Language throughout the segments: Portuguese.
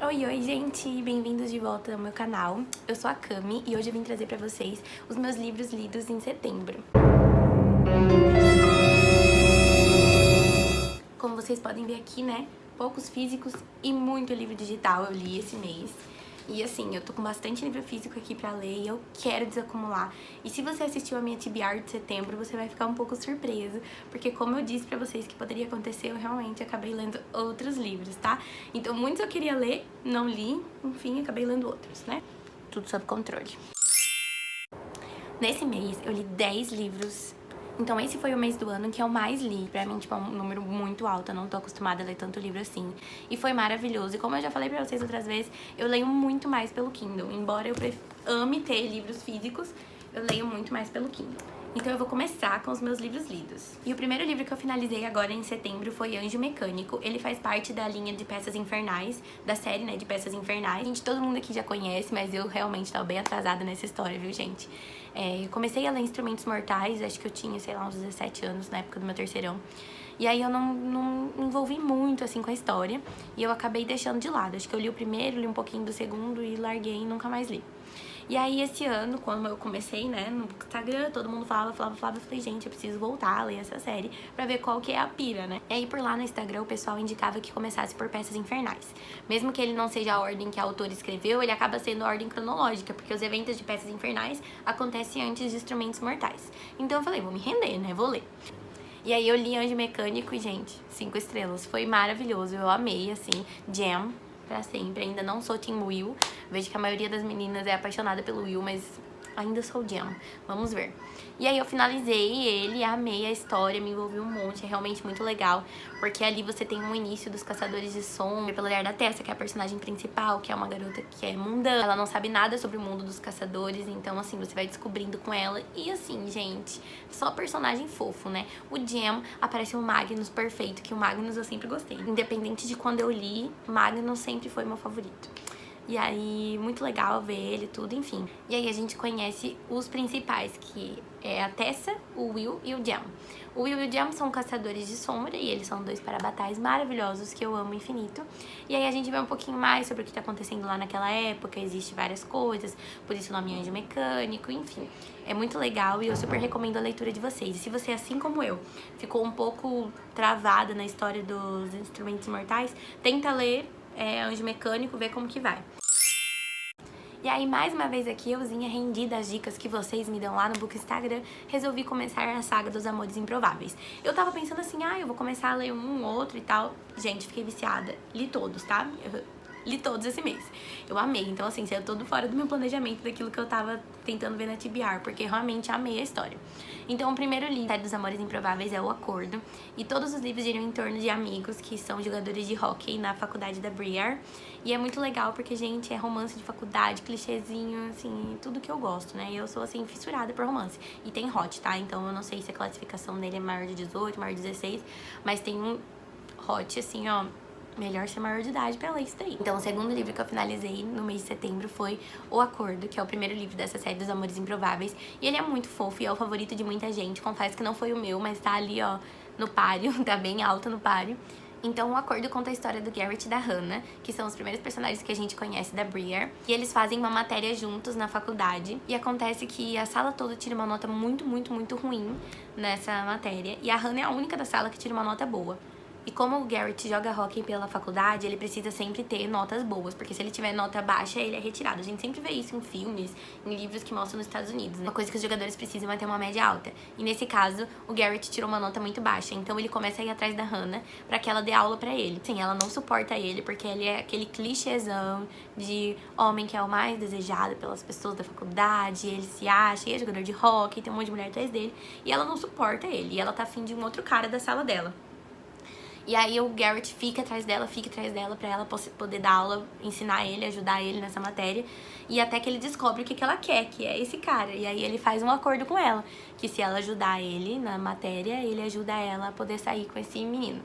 Oi, gente! Bem-vindos de volta ao meu canal. Eu sou a Cami e hoje eu vim trazer pra vocês os meus livros lidos em setembro. Como vocês podem ver aqui, né? Poucos físicos e muito livro digital eu li esse mês. E assim, eu tô com bastante livro físico aqui pra ler e eu quero desacumular. E se você assistiu a minha TBR de setembro, você vai ficar um pouco surpreso, porque como eu disse pra vocês que poderia acontecer, eu realmente acabei lendo outros livros, tá? Então muitos eu queria ler, não li, enfim, acabei lendo outros, né? Tudo sob controle. Nesse mês, eu li 10 livros. Então esse foi o mês do ano que eu mais li. Pra mim, tipo, é um número muito alto. Eu não tô acostumada a ler tanto livro assim. E foi maravilhoso. E como eu já falei pra vocês outras vezes, eu leio muito mais pelo Kindle. Embora eu ame ter livros físicos, eu leio muito mais pelo Kindle. Então eu vou começar com os meus livros lidos. E o primeiro livro que eu finalizei agora em setembro foi Anjo Mecânico. Ele faz parte da linha de Peças Infernais, da série, né, de Peças Infernais. Gente, todo mundo aqui já conhece, mas eu realmente tava bem atrasada nessa história, viu, gente? Eu comecei a ler Instrumentos Mortais, acho que eu tinha, sei lá, uns 17 anos, na época do meu terceirão. E aí eu não me envolvi muito, assim, com a história. E eu acabei deixando de lado. Acho que eu li o primeiro, li um pouquinho do segundo e larguei e nunca mais li. E aí, esse ano, quando eu comecei, né, no Instagram, todo mundo falava, eu falei, gente, eu preciso voltar a ler essa série pra ver qual que é a pira, né? E aí, por lá no Instagram, o pessoal indicava que começasse por Peças Infernais. Mesmo que ele não seja a ordem que a autora escreveu, ele acaba sendo a ordem cronológica, porque os eventos de Peças Infernais acontecem antes de Instrumentos Mortais. Então eu falei, vou me render, né, vou ler. E aí eu li Anjo Mecânico e, gente, 5 estrelas. Foi maravilhoso, eu amei, assim, Jam pra sempre. Ainda não sou Team Will. Vejo que a maioria das meninas é apaixonada pelo Will, mas ainda sou Jam. Vamos ver. E aí eu finalizei ele, amei a história, me envolvi um monte, é realmente muito legal. Porque ali você tem um início dos Caçadores de Sombra, pelo olhar da Tessa, que é a personagem principal, que é uma garota que é mundana. Ela não sabe nada sobre o mundo dos caçadores, então assim, você vai descobrindo com ela. E assim, gente, só personagem fofo, né? O Jam, aparece o Magnus perfeito, que o Magnus eu sempre gostei. Independente de quando eu li, Magnus sempre foi meu favorito. E aí, muito legal ver ele, tudo, enfim. E aí a gente conhece os principais, que é a Tessa, o Will e o Jam. O Will e o Jam são caçadores de sombra e eles são dois parabatais maravilhosos que eu amo infinito. E aí a gente vê um pouquinho mais sobre o que tá acontecendo lá naquela época, existe várias coisas, por isso o nome Anjo Mecânico, enfim. É muito legal e eu super recomendo a leitura de vocês. E se você, assim como eu, ficou um pouco travada na história dos Instrumentos Mortais, tenta ler Anjo Mecânico, ver como que vai. E aí, mais uma vez aqui, euzinha rendida as dicas que vocês me dão lá no Book Instagram, resolvi começar a saga dos Amores Improváveis. Eu tava pensando assim, eu vou começar a ler um, outro e tal. Gente, fiquei viciada. Li todos, tá? Li todos esse mês. Eu amei. Então, assim, saiu todo fora do meu planejamento daquilo que eu tava tentando ver na TBR, porque realmente amei a história. Então, o primeiro livro dos Amores Improváveis é O Acordo. E todos os livros giram em torno de amigos que são jogadores de hóquei na faculdade da Briar. E é muito legal porque, gente, é romance de faculdade, clichêzinho, assim, tudo que eu gosto, né? E eu sou, assim, fissurada por romance. E tem hot, tá? Então, eu não sei se a classificação dele é maior de 18, maior de 16, mas tem um hot, assim, ó, melhor ser maior de idade pra ler isso daí. Então, o segundo livro que eu finalizei no mês de setembro foi O Acordo, que é o primeiro livro dessa série dos Amores Improváveis. E ele é muito fofo e é o favorito de muita gente. Confesso que não foi o meu, mas tá ali, ó, no páreo, tá bem alto no páreo. Então, O Acordo conta a história do Garrett e da Hannah, que são os primeiros personagens que a gente conhece da Briar. E eles fazem uma matéria juntos na faculdade. E acontece que a sala toda tira uma nota muito, muito, muito ruim nessa matéria. E a Hannah é a única da sala que tira uma nota boa. E como o Garrett joga hóquei pela faculdade, ele precisa sempre ter notas boas, porque se ele tiver nota baixa, ele é retirado. A gente sempre vê isso em filmes, em livros que mostram nos Estados Unidos, né? Uma coisa que os jogadores precisam é ter uma média alta. E nesse caso, o Garrett tirou uma nota muito baixa, então ele começa a ir atrás da Hannah pra que ela dê aula pra ele. Sim, ela não suporta ele, porque ele é aquele clichêzão de homem que é o mais desejado pelas pessoas da faculdade, ele se acha, ele é jogador de hóquei, tem um monte de mulher atrás dele, e ela não suporta ele, e ela tá afim de um outro cara da sala dela. E aí o Garrett fica atrás dela pra ela poder dar aula, ensinar ele, ajudar ele nessa matéria. E até que ele descobre o que ela quer, que é esse cara. E aí ele faz um acordo com ela, que se ela ajudar ele na matéria, ele ajuda ela a poder sair com esse menino.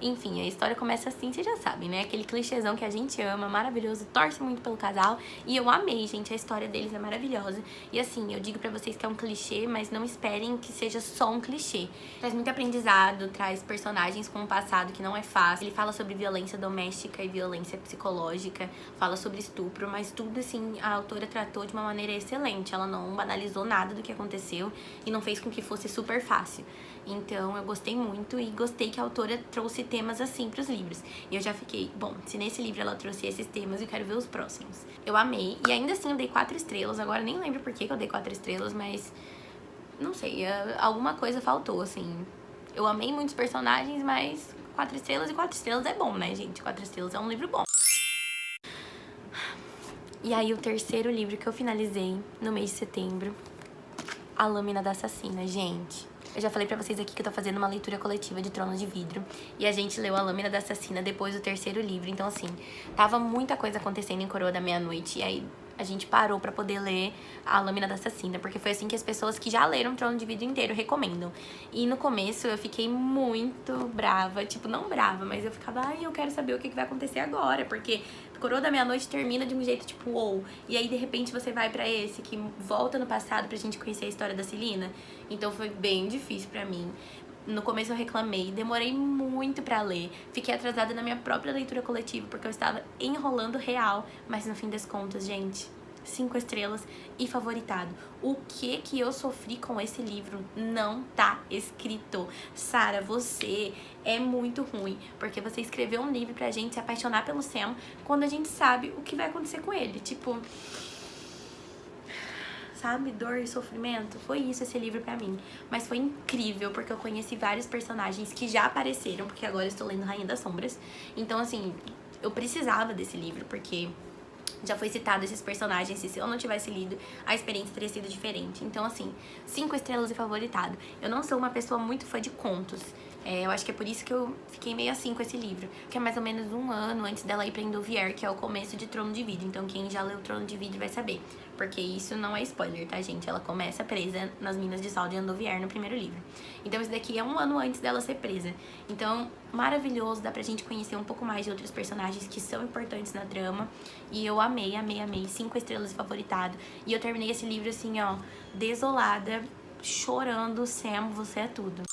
Enfim, a história começa assim, vocês já sabem, né? Aquele clichêzão que a gente ama, maravilhoso, torce muito pelo casal. E eu amei, gente, a história deles é maravilhosa. E assim, eu digo pra vocês que é um clichê, mas não esperem que seja só um clichê. Traz muito aprendizado, traz personagens com um passado que não é fácil. Ele fala sobre violência doméstica e violência psicológica, fala sobre estupro, mas tudo assim, a autora tratou de uma maneira excelente. Ela não banalizou nada do que aconteceu e não fez com que fosse super fácil. Então eu gostei muito e gostei que a autora trouxe temas assim pros livros. E eu já fiquei, bom, se nesse livro ela trouxe esses temas, eu quero ver os próximos. Eu amei, e ainda assim eu dei 4 estrelas. Agora nem lembro por que eu dei 4 estrelas, mas não sei, alguma coisa faltou, assim. Eu amei muitos personagens, mas 4 estrelas e 4 estrelas é bom, né, gente? 4 estrelas é um livro bom. E aí o terceiro livro que eu finalizei no mês de setembro, A Lâmina da Assassina, gente. Eu já falei pra vocês aqui que eu tô fazendo uma leitura coletiva de Trono de Vidro. E a gente leu A Lâmina da Assassina depois do terceiro livro. Então, assim, tava muita coisa acontecendo em Coroa da Meia-Noite. E aí a gente parou pra poder ler A Lâmina da Assassina. Porque foi assim que as pessoas que já leram Trono de Vidro inteiro recomendam. E no começo eu fiquei muito brava. Tipo, não brava, mas eu ficava, ai, eu quero saber o que vai acontecer agora. Porque Coroa da Meia-Noite termina de um jeito tipo, uou. E aí, de repente, você vai pra esse que volta no passado pra gente conhecer a história da Celina. Então foi bem difícil pra mim. No começo eu reclamei, demorei muito pra ler. Fiquei atrasada na minha própria leitura coletiva, porque eu estava enrolando real. Mas no fim das contas, gente, 5 estrelas e favoritado. O que eu sofri com esse livro não tá escrito. Sara, você é muito ruim, porque você escreveu um livro pra gente se apaixonar pelo Sam quando a gente sabe o que vai acontecer com ele. Tipo, sabe, dor e sofrimento. Foi isso esse livro pra mim. Mas foi incrível, porque eu conheci vários personagens que já apareceram, porque agora eu estou lendo Rainha das Sombras. Então, assim, eu precisava desse livro, porque já foi citado esses personagens, e se eu não tivesse lido, a experiência teria sido diferente. Então, assim, 5 estrelas e favoritado. Eu não sou uma pessoa muito fã de contos. Eu acho que é por isso que eu fiquei meio assim com esse livro. Que é mais ou menos 1 ano antes dela ir pra Endovier, que é o começo de Trono de Vidro. Então quem já leu Trono de Vidro vai saber. Porque isso não é spoiler, tá, gente? Ela começa presa nas Minas de Sal de Endovier no primeiro livro. Então esse daqui é 1 ano antes dela ser presa. Então, maravilhoso, dá pra gente conhecer um pouco mais de outros personagens que são importantes na trama. E eu amei, amei, amei. 5 estrelas e favoritado. E eu terminei esse livro assim, ó, desolada, chorando. Sam, você é tudo.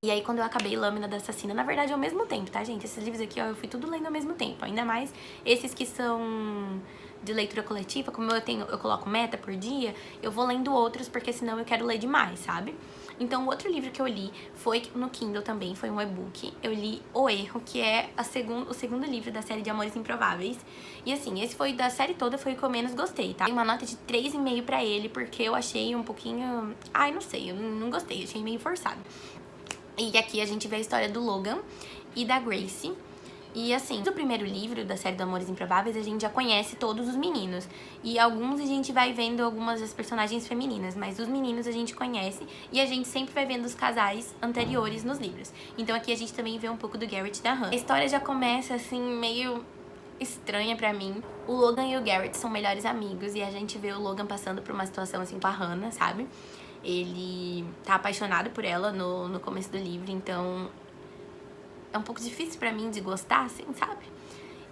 E aí, quando eu acabei Lâmina da Assassina, na verdade, ao mesmo tempo, tá, gente? Esses livros aqui, ó, eu fui tudo lendo ao mesmo tempo. Ainda mais esses que são de leitura coletiva, como eu coloco meta por dia, eu vou lendo outros, porque senão eu quero ler demais, sabe? Então, o outro livro que eu li foi no Kindle também, foi um e-book. Eu li O Erro, que é o segundo livro da série de Amores Improváveis. E assim, esse foi da série toda, foi o que eu menos gostei, tá? Dei uma nota de 3,5 pra ele, porque eu achei um pouquinho... Ai, não sei, eu não gostei, achei meio forçado. E aqui a gente vê a história do Logan e da Grace. E assim, no primeiro livro da série do Amores Improváveis, a gente já conhece todos os meninos. E alguns a gente vai vendo algumas das personagens femininas, mas os meninos a gente conhece e a gente sempre vai vendo os casais anteriores nos livros. Então aqui a gente também vê um pouco do Garrett e da Hannah. A história já começa assim, meio estranha pra mim. O Logan e o Garrett são melhores amigos e a gente vê o Logan passando por uma situação assim com a Hannah, sabe? Ele tá apaixonado por ela no começo do livro, então é um pouco difícil pra mim de gostar, assim, sabe?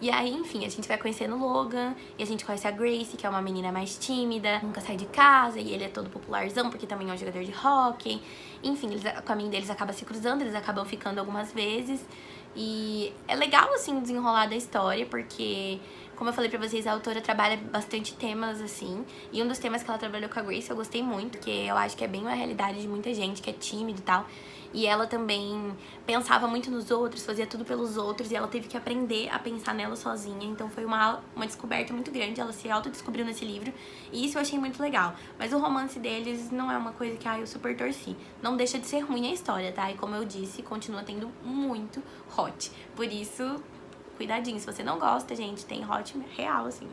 E aí, enfim, a gente vai conhecendo o Logan, e a gente conhece a Grace, que é uma menina mais tímida, nunca sai de casa, e ele é todo popularzão, porque também é um jogador de hóquei. Enfim, o caminho deles acaba se cruzando, eles acabam ficando algumas vezes. E é legal, assim, o desenrolar da história, porque, como eu falei pra vocês, a autora trabalha bastante temas, assim. E um dos temas que ela trabalhou com a Grace eu gostei muito, porque eu acho que é bem uma realidade de muita gente que é tímido e tal. E ela também pensava muito nos outros, fazia tudo pelos outros, e ela teve que aprender a pensar nela sozinha. Então foi uma descoberta muito grande, ela se autodescobriu nesse livro, e isso eu achei muito legal. Mas o romance deles não é uma coisa que eu super torci. Não deixa de ser ruim a história, tá? E como eu disse, continua tendo muito hot. Por isso, cuidadinho, se você não gosta, gente, tem hot real, assim.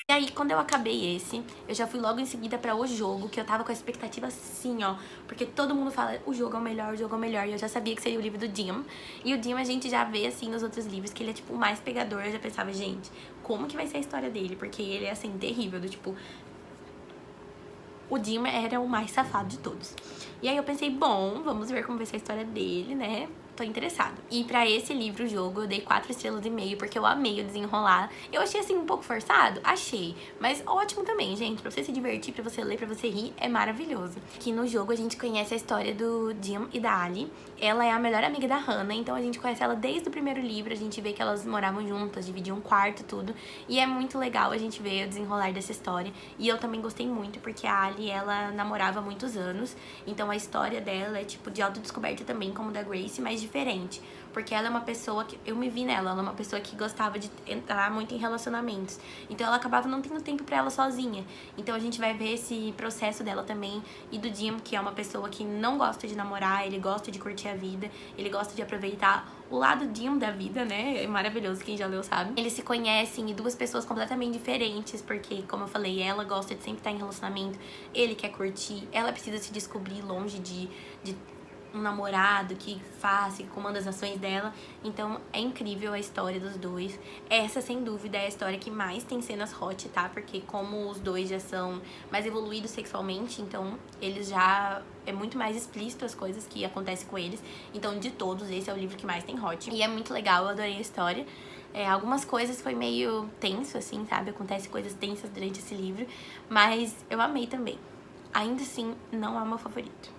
E aí, quando eu acabei esse, eu já fui logo em seguida pra O Jogo, que eu tava com a expectativa assim, ó. Porque todo mundo fala, o jogo é o melhor, o jogo é o melhor. E eu já sabia que seria o livro do Jim. E o Jim a gente já vê, assim, nos outros livros, que ele é, tipo, o mais pegador. Eu já pensava, gente, como que vai ser a história dele? Porque ele é, assim, terrível, do tipo... O Jim era o mais safado de todos. E aí eu pensei, bom, vamos ver como vai ser a história dele, né? tô interessado. E pra esse livro, o jogo, eu dei 4,5 estrelas, porque eu amei o desenrolar. Eu achei, assim, um pouco forçado? Achei. Mas ótimo também, gente. Pra você se divertir, pra você ler, pra você rir, é maravilhoso. Aqui no jogo, a gente conhece a história do Jim e da Ali. Ela é a melhor amiga da Hannah, então a gente conhece ela desde o primeiro livro. A gente vê que elas moravam juntas, dividiam um quarto, tudo. E é muito legal a gente ver o desenrolar dessa história. E eu também gostei muito, porque a Ali, ela namorava há muitos anos. Então a história dela é, tipo, de autodescoberta também, como da Grace, mas diferente. Porque ela é uma pessoa que... Eu me vi nela, ela é uma pessoa que gostava de entrar muito em relacionamentos. Então ela acabava não tendo tempo pra ela sozinha. Então a gente vai ver esse processo dela também. E do Jim, que é uma pessoa que não gosta de namorar, ele gosta de curtir a vida, ele gosta de aproveitar o lado Jim da vida, né? É maravilhoso, quem já leu sabe. Eles se conhecem e duas pessoas completamente diferentes, porque, como eu falei, ela gosta de sempre estar em relacionamento, ele quer curtir, ela precisa se descobrir longe de um namorado que faça, que comanda as ações dela. Então é incrível a história dos dois. Essa, sem dúvida, é a história que mais tem cenas hot, tá? Porque como os dois já são mais evoluídos sexualmente, então eles já... É muito mais explícito as coisas que acontecem com eles. Então, de todos, esse é o livro que mais tem hot. E é muito legal, eu adorei a história. Algumas coisas foi meio tenso, assim, sabe? Acontecem coisas tensas durante esse livro. Mas eu amei também. Ainda assim, não é o meu favorito.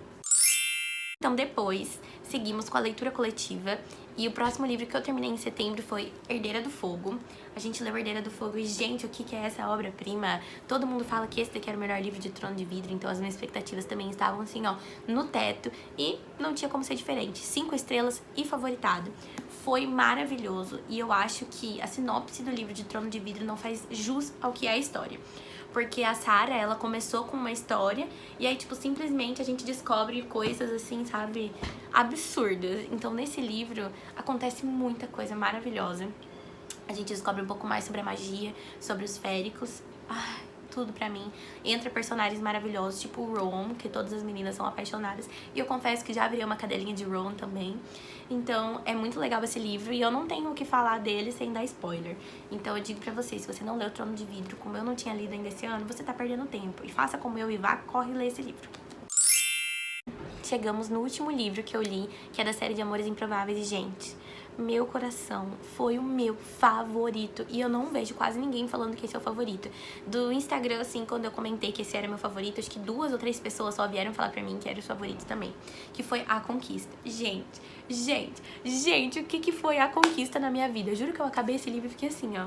Então depois, seguimos com a leitura coletiva e o próximo livro que eu terminei em setembro foi Herdeira do Fogo. A gente leu Herdeira do Fogo e, gente, o que é essa obra-prima? Todo mundo fala que esse daqui era o melhor livro de Trono de Vidro, então as minhas expectativas também estavam assim, ó, no teto e não tinha como ser diferente. 5 estrelas e favoritado. Foi maravilhoso e eu acho que a sinopse do livro de Trono de Vidro não faz jus ao que é a história. Porque a Sarah, ela começou com uma história e aí, tipo, simplesmente a gente descobre coisas assim, sabe, absurdas. Então, nesse livro, acontece muita coisa maravilhosa. A gente descobre um pouco mais sobre a magia, sobre os féricos. Ai, tudo pra mim. Entra personagens maravilhosos, tipo o Ron, que todas as meninas são apaixonadas. E eu confesso que já abri uma cadelinha de Ron também. Então, é muito legal esse livro e eu não tenho o que falar dele sem dar spoiler. Então, eu digo pra vocês, se você não leu Trono de Vidro, como eu não tinha lido ainda esse ano, você tá perdendo tempo. E faça como eu e vá, corre ler esse livro. Chegamos no último livro que eu li, que é da série de Amores Improváveis. E, gente, meu coração foi o meu favorito. E eu não vejo quase ninguém falando que esse é o favorito. Do Instagram, assim, quando eu comentei que esse era meu favorito, acho que 2 ou 3 pessoas só vieram falar pra mim que era o favorito também. Que foi A Conquista. Gente, o que foi A Conquista na minha vida? Eu juro que eu acabei esse livro e fiquei assim, ó.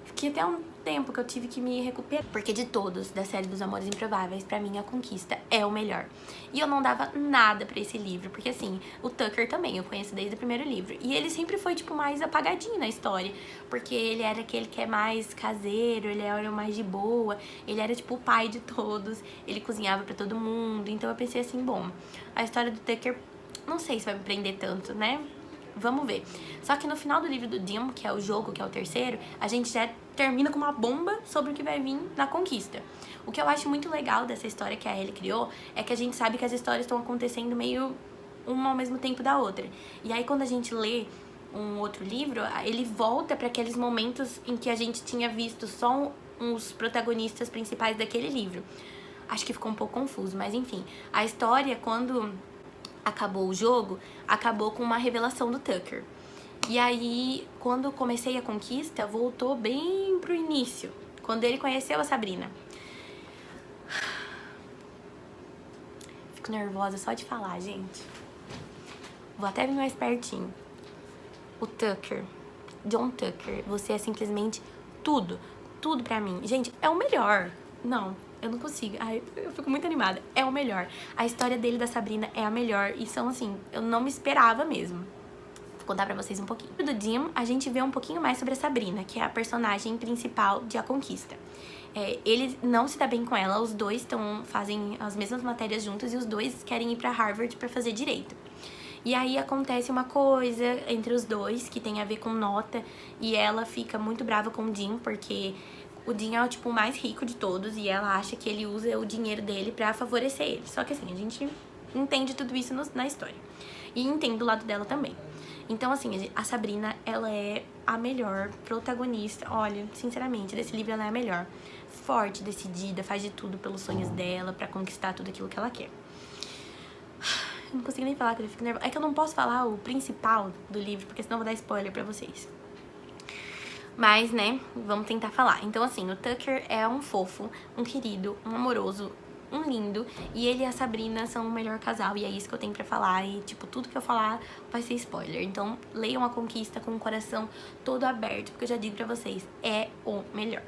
Fiquei até um tempo que eu tive que me recuperar. Porque de todos, da série dos Amores Improváveis, pra mim, A Conquista é o melhor. E eu não dava nada pra esse livro, porque assim, o Tucker também, eu conheço desde o primeiro livro. E ele sempre foi, tipo, mais apagadinho na história. Porque ele era aquele que é mais caseiro, ele era o mais de boa. Ele era, tipo, o pai de todos. Ele cozinhava pra todo mundo. Então eu pensei assim, bom, a história do Tucker, não sei se vai me prender tanto, né? Vamos ver. Só que no final do livro do Jim, que é o jogo, que é o terceiro, a gente já termina com uma bomba sobre o que vai vir na Conquista. O que eu acho muito legal dessa história que a Ellie criou é que a gente sabe que as histórias estão acontecendo meio uma ao mesmo tempo da outra. E aí quando a gente lê um outro livro, ele volta para aqueles momentos em que a gente tinha visto só os protagonistas principais daquele livro. Acho que ficou um pouco confuso, mas enfim. A história, quando acabou o jogo, acabou com uma revelação do Tucker. E aí, quando comecei a Conquista, voltou bem pro início, quando ele conheceu a Sabrina. Fico nervosa só de falar, gente. Vou até vir mais pertinho. O Tucker, John Tucker, você é simplesmente tudo pra mim. Gente, é o melhor. Não, eu não consigo. Ai, eu fico muito animada. É o melhor. A história dele e da Sabrina é a melhor. E são assim, eu não me esperava mesmo. Vou contar pra vocês um pouquinho. Do Jim, a gente vê um pouquinho mais sobre a Sabrina, que é a personagem principal de A Conquista. Ele não se dá bem com ela, os dois fazem as mesmas matérias juntos e os dois querem ir pra Harvard pra fazer direito. E aí acontece uma coisa entre os dois que tem a ver com nota e ela fica muito brava com o Jim, porque o Jim é tipo, o mais rico de todos e ela acha que ele usa o dinheiro dele pra favorecer ele. Só que assim, a gente entende tudo isso na história. E entende do lado dela também. Então, assim, a Sabrina, ela é a melhor protagonista. Olha, sinceramente, desse livro ela é a melhor. Forte, decidida, faz de tudo pelos sonhos dela, pra conquistar tudo aquilo que ela quer. Eu não consigo nem falar que eu fico nervosa. É que eu não posso falar o principal do livro, porque senão eu vou dar spoiler pra vocês. Mas, né, vamos tentar falar. Então, assim, o Tucker é um fofo, um querido, um amoroso, um lindo. E ele e a Sabrina são o melhor casal. E é isso que eu tenho pra falar. E, tipo, tudo que eu falar vai ser spoiler. Então, leiam A Conquista com o coração todo aberto, porque eu já digo pra vocês, é o melhor.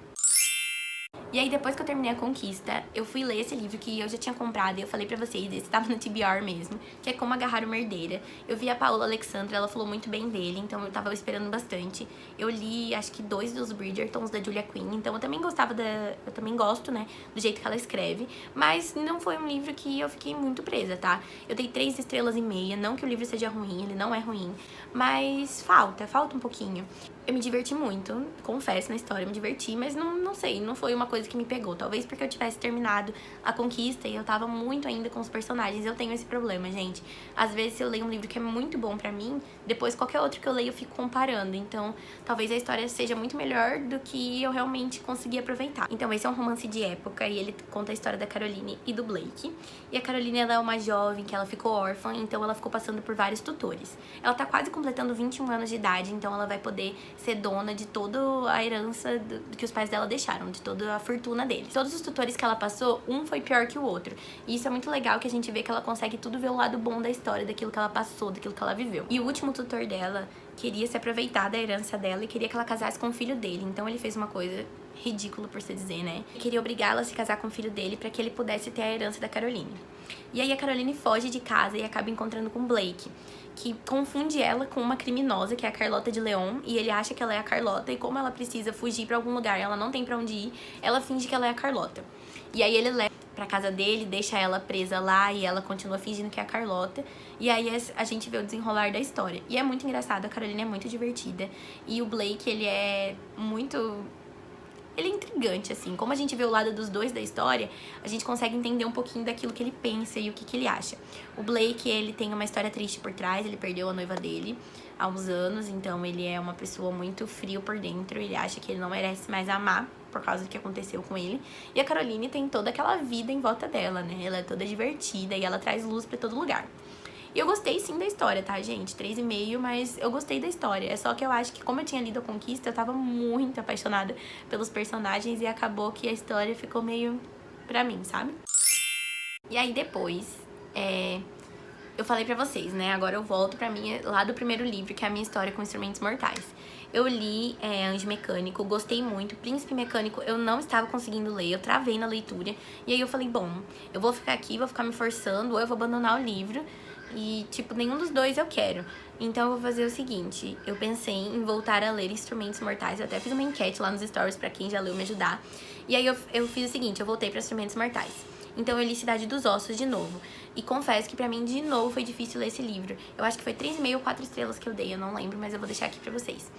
E aí, depois que eu terminei A Conquista, eu fui ler esse livro que eu já tinha comprado. E eu falei pra vocês, esse tava no TBR mesmo, que é Como Agarrar uma Herdeira. Eu vi a Paola Alexandra, ela falou muito bem dele, então eu tava esperando bastante. Eu li, acho que 2 dos Bridgertons da Julia Quinn, então eu também gostava eu também gosto, né, do jeito que ela escreve. Mas não foi um livro que eu fiquei muito presa, tá? Eu dei 3 estrelas e meia, não que o livro seja ruim, ele não é ruim, mas falta um pouquinho. Eu me diverti muito, confesso na história, eu me diverti, mas não sei, não foi uma coisa que me pegou. Talvez porque eu tivesse terminado A Conquista e eu tava muito ainda com os personagens. Eu tenho esse problema, gente. Às vezes, se eu leio um livro que é muito bom pra mim, depois qualquer outro que eu leio eu fico comparando. Então, talvez a história seja muito melhor do que eu realmente consegui aproveitar. Então, esse é um romance de época e ele conta a história da Caroline e do Blake. E a Caroline, ela é uma jovem que ela ficou órfã, então ela ficou passando por vários tutores. Ela tá quase completando 21 anos de idade, então ela vai poder ser dona de toda a herança que os pais dela deixaram, de toda a fortuna deles. Todos os tutores que ela passou, um foi pior que o outro. E isso é muito legal, que a gente vê que ela consegue tudo ver o lado bom da história, daquilo que ela passou, daquilo que ela viveu. E o último tutor dela queria se aproveitar da herança dela e queria que ela casasse com o filho dele. Então ele fez uma coisa ridícula, por se dizer, né? Ele queria obrigá-la a se casar com o filho dele pra que ele pudesse ter a herança da Caroline. E aí a Caroline foge de casa e acaba encontrando com Blake, que confunde ela com uma criminosa, que é a Carlota de Leon, e ele acha que ela é a Carlota, e como ela precisa fugir pra algum lugar, ela não tem pra onde ir, ela finge que ela é a Carlota. E aí ele leva pra casa dele, deixa ela presa lá, e ela continua fingindo que é a Carlota, e aí a gente vê o desenrolar da história. E é muito engraçado, a Caroline é muito divertida, e o Blake, ele é muito... Ele é intrigante, assim. Como a gente vê o lado dos dois da história, a gente consegue entender um pouquinho daquilo que ele pensa e o que ele acha. O Blake, ele tem uma história triste por trás, ele perdeu a noiva dele há uns anos, então ele é uma pessoa muito frio por dentro, ele acha que ele não merece mais amar por causa do que aconteceu com ele. E a Caroline tem toda aquela vida em volta dela, né? Ela é toda divertida e ela traz luz pra todo lugar. E eu gostei sim da história, tá, gente? 3,5, mas eu gostei da história. É só que eu acho que, como eu tinha lido A Conquista, eu tava muito apaixonada pelos personagens e acabou que a história ficou meio pra mim, sabe? E aí depois, eu falei pra vocês, né? Agora eu volto pra mim, lá do primeiro livro, que é a minha história com Instrumentos Mortais. Eu li Anjo Mecânico, gostei muito. Príncipe Mecânico eu não estava conseguindo ler, eu travei na leitura. E aí eu falei, bom, eu vou ficar aqui, vou ficar me forçando, ou eu vou abandonar o livro. E, tipo, nenhum dos dois eu quero. Então eu vou fazer o seguinte, eu pensei em voltar a ler Instrumentos Mortais. Eu até fiz uma enquete lá nos stories pra quem já leu me ajudar. E aí eu fiz o seguinte, eu voltei pra Instrumentos Mortais. Então eu li Cidade dos Ossos de novo. E confesso que pra mim, de novo, foi difícil ler esse livro. Eu acho que foi 3,5 ou 4 estrelas que eu dei, eu não lembro, mas eu vou deixar aqui pra vocês.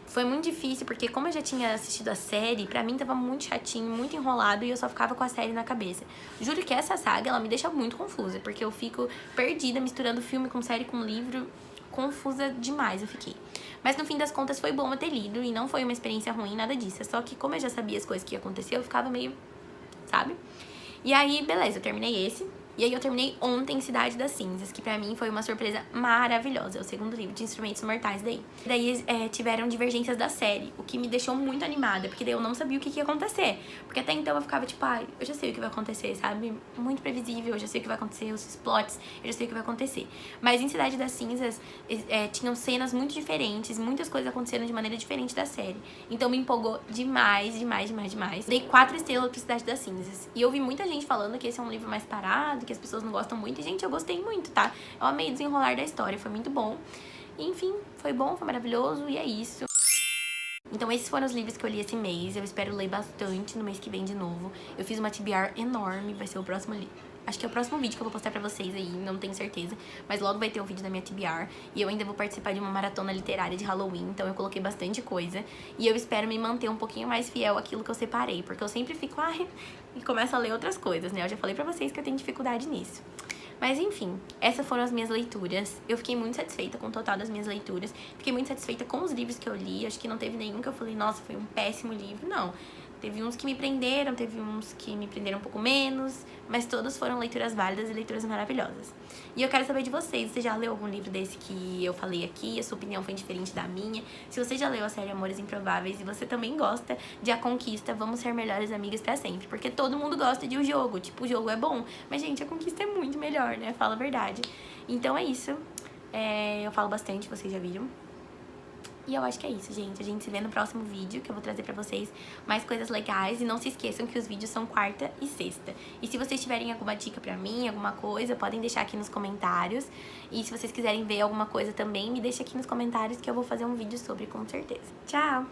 Foi muito difícil, porque como eu já tinha assistido a série, pra mim tava muito chatinho, muito enrolado, e eu só ficava com a série na cabeça. Juro que essa saga, ela me deixa muito confusa, porque eu fico perdida, misturando filme com série com livro, confusa demais eu fiquei. Mas no fim das contas foi bom eu ter lido, e não foi uma experiência ruim, nada disso. Só que como eu já sabia as coisas que ia acontecer, eu ficava meio, sabe? E aí, beleza, eu terminei esse. E aí eu terminei ontem Cidade das Cinzas, que pra mim foi uma surpresa maravilhosa. É o segundo livro de Instrumentos Mortais daí. Daí tiveram divergências da série, o que me deixou muito animada, porque daí eu não sabia o que ia acontecer. Porque até então eu ficava tipo, eu já sei o que vai acontecer, sabe? Muito previsível, eu já sei o que vai acontecer, os plots, eu já sei o que vai acontecer. Mas em Cidade das Cinzas, tinham cenas muito diferentes, muitas coisas aconteceram de maneira diferente da série. Então me empolgou demais, demais, demais, demais. Dei 4 estrelas pra Cidade das Cinzas. E eu vi muita gente falando que esse é um livro mais parado, que as pessoas não gostam muito. E, gente, eu gostei muito, tá? Eu amei o desenrolar da história, foi muito bom. E, enfim, foi bom, foi maravilhoso e é isso. Então esses foram os livros que eu li esse mês. Eu espero ler bastante no mês que vem de novo. Eu fiz uma TBR enorme, vai ser o próximo livro. Acho que é o próximo vídeo que eu vou postar pra vocês aí, não tenho certeza. Mas logo vai ter um vídeo da minha TBR. E eu ainda vou participar de uma maratona literária de Halloween, então eu coloquei bastante coisa. E eu espero me manter um pouquinho mais fiel àquilo que eu separei, porque eu sempre fico, e começo a ler outras coisas, né? Eu já falei pra vocês que eu tenho dificuldade nisso. Mas enfim, essas foram as minhas leituras. Eu fiquei muito satisfeita com o total das minhas leituras. Fiquei muito satisfeita com os livros que eu li. Acho que não teve nenhum que eu falei, nossa, foi um péssimo livro. Não. Teve uns que me prenderam, teve uns que me prenderam um pouco menos, mas todos foram leituras válidas e leituras maravilhosas. E eu quero saber de vocês, você já leu algum livro desse que eu falei aqui? A sua opinião foi diferente da minha? Se você já leu a série Amores Improváveis e você também gosta de A Conquista, vamos ser melhores amigas pra sempre. Porque todo mundo gosta de um jogo, tipo, o jogo é bom, mas, gente, A Conquista é muito melhor, né? Fala a verdade. Então é isso. Eu falo bastante, vocês já viram. E eu acho que é isso, gente. A gente se vê no próximo vídeo, que eu vou trazer pra vocês mais coisas legais. E não se esqueçam que os vídeos são quarta e sexta. E se vocês tiverem alguma dica pra mim, alguma coisa, podem deixar aqui nos comentários. E se vocês quiserem ver alguma coisa também, me deixa aqui nos comentários que eu vou fazer um vídeo sobre, com certeza. Tchau!